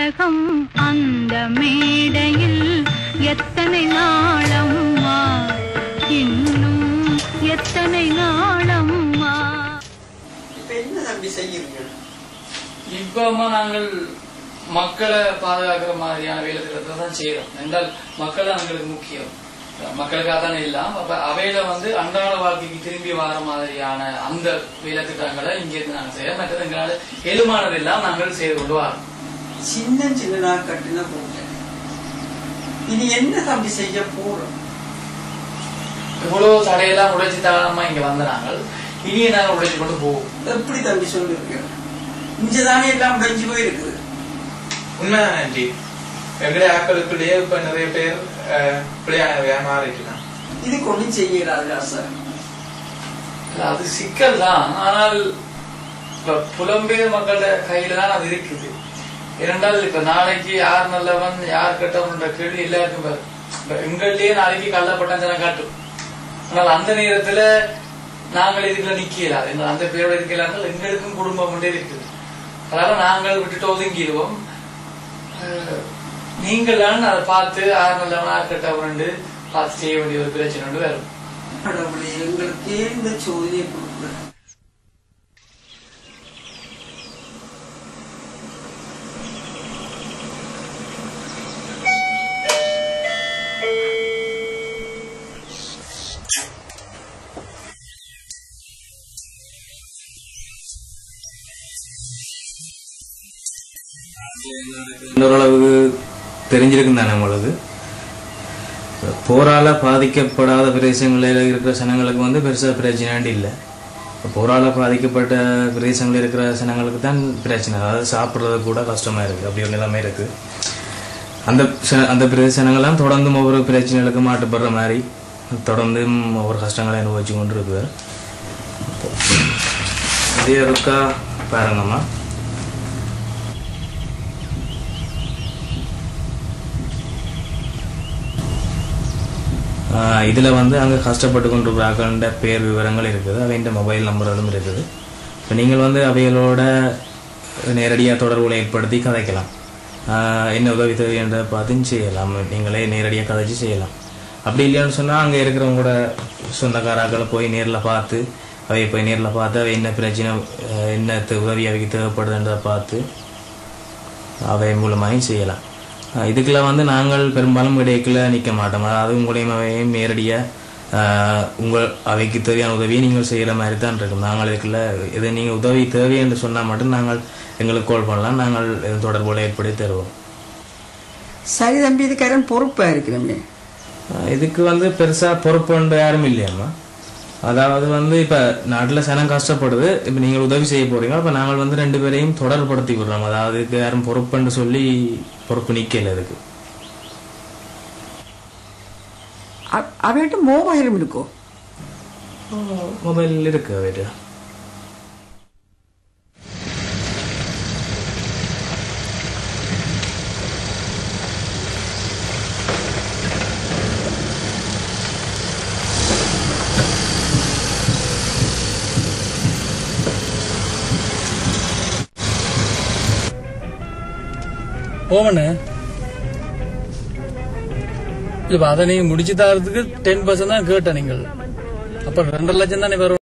நாடகம் அந்த மேடையில் எத்தனை நாளம்மா இன்னும் எத்தனை நாளம்மா. என்ன தம்பி செய்யுங்க? இப்பமா நாங்கள் மக்களை பாதுகாக்கிற மாதிரியான வேலை திட்டத்தை தான் செய்யறோம். என்றால் மக்கள் தான் எங்களுக்கு முக்கியம். மக்களுக்காக தானே இல்லாம அப்ப அவையில அன்றாட வாழ்க்கைக்கு திரும்பி வர மாதிரியான அந்த வேலை திட்டங்களை இங்கிருந்து நாங்கள் செய்யறோம். மற்றது எங்களால் எழுமானது எல்லாம் நாங்கள் செய்து கொண்டு வரோம். சின்ன சின்னதா கட்டின போங்க. இனி என்ன தம்பி செய்ய போறோம்? இவ்வளவு தடையெல்லாம் உடைச்சு தானமா இங்க வந்த நாங்கள் இனியே நாங்கள் உடைச்சு கொண்டு போவோம். எப்படி தம்பி சொல்லிருக்க? இங்கதானே எல்லாம் உடைஞ்சு போயிருக்குது. உண்மைதான் ஆண்டி. எங்களுடைய ஆக்களுக்குள்ளேயே இப்ப நிறைய பேர் பிள்ளையானவையா மாறிக்கலாம். இதுக்கு ஒண்ணும் செய்யறாது சார். அது சிக்கல் தான். ஆனால் இப்ப புலம்பெயர் மக்களோட கையில தான் அது இருக்குது. இரண்டால் இப்ப நாளைக்கு யார் நல்லவன் யார் கெட்டவன்ற கேள்வி எல்லாருக்கும் எங்கள்லயே நாளைக்கு கள்ளப்பட்டம் காட்டும். ஆனால் அந்த நேரத்துல நாங்கள் இதுக்குள்ள நிக்கலாது. அந்த பேரோட இருக்கலாங்கள் எங்களுக்கும் குடும்பம் கொண்டே இருக்குது. அதனால நாங்கள் விட்டுட்டு ஒதுங்கிடுவோம். நீங்கள் அதை பார்த்து யார் நல்லவன் யார் கெட்டவன் பார்த்து செய்ய வேண்டிய ஒரு பிரச்சனை வரும். எங்களுக்கு இந்த சோதனையை கொடுக்குற ஓரளவுக்கு தெரிஞ்சிருக்கும் தானே உங்களுக்கு. போரால பாதிக்கப்படாத பிரதேசங்களில் இருக்கிற சனங்களுக்கு பெருசா பிரச்சனை இல்லை. போரால பாதிக்கப்பட்ட பிரதேசங்களில் இருக்கிற சனங்களுக்கு தான் பிரச்சனை. அதாவது சாப்பிட்றது கூட கஷ்டமா இருக்கு. அப்படி ஒரு நிலைமை இருக்கு. அந்த பிரதேசங்கள்லாம் தொடர்ந்து ஒவ்வொரு பிரச்சனைகளுக்கு மாட்டுப்படுற மாதிரி தொடர்ந்து ஒவ்வொரு கஷ்டங்களை அனுபவிச்சு கொண்டு இருக்கு. இதே இருக்கா பாருங்கம்மா. இதில் அங்கே கஷ்டப்பட்டு கொண்டிருக்கிற பேர் விவரங்கள் இருக்குது. அவையின் மொபைல் நம்பர்களும் இருக்குது. இப்போ நீங்கள் அவைகளோட நேரடியாக தொடர்புகளை ஏற்படுத்தி கதைக்கலாம். என்ன உதவி தேவை என்ற பார்த்து செய்யலாம். நீங்களே நேரடியாக கதைச்சி செய்யலாம். அப்படி இல்லைன்னு சொன்னால் அங்கே இருக்கிறவங்களோட சொந்தக்காராக்களை போய் நேரில் பார்த்து அவை அவை என்ன பிரச்சனை என்ன உதவி அவைக்கு தேவைப்படுதுன்றதை பார்த்து அவை மூலமாகவும் செய்யலாம். இதுக்குள்ள நாங்கள் பெரும்பாலும் இடைக்குள்ள நிற்க மாட்டோம். அதாவது உங்களையும் நேரடியாக அவைக்கு தேவையான உதவியை நீங்கள் செய்கிற மாதிரி தான் இருக்கும். நாங்கள் இதுக்குள்ள இது நீங்கள் உதவி தேவை என்று சொன்னால் மட்டும் நாங்கள் எங்களுக்கு கால் பண்ணலாம். நாங்கள் தொடர்புகளை ஏற்படுத்தி தருவோம். சரி தம்பி, இதுக்காரன் பொறுப்பாக இருக்கிறோமே. இதுக்கு பெருசாக பொறுப்பு யாரும் இல்லையாம்மா. அதாவது இப்போ நாட்டில் சனம் கஷ்டப்படுது. இப்போ நீங்கள் உதவி செய்ய போறீங்க. அப்போ நாங்கள் 2 பேரையும் தொடர்படுத்தி விடுறோம். அதாவது இதுக்கு யாரும் பொறுப்புன்னு சொல்லி பொறுப்பு நிக்கல. இதுக்கு அவர்கிட்ட மொபைலும் இருக்கோ? மொபைல் இருக்கு அவர்கிட்ட. போவண்ணே இல்ல அதை நீங்க முடிச்சு தரதுக்கு 10% தான் கேட்ட நீங்கள். அப்ப 2.5 லட்சம் தானே வரும்.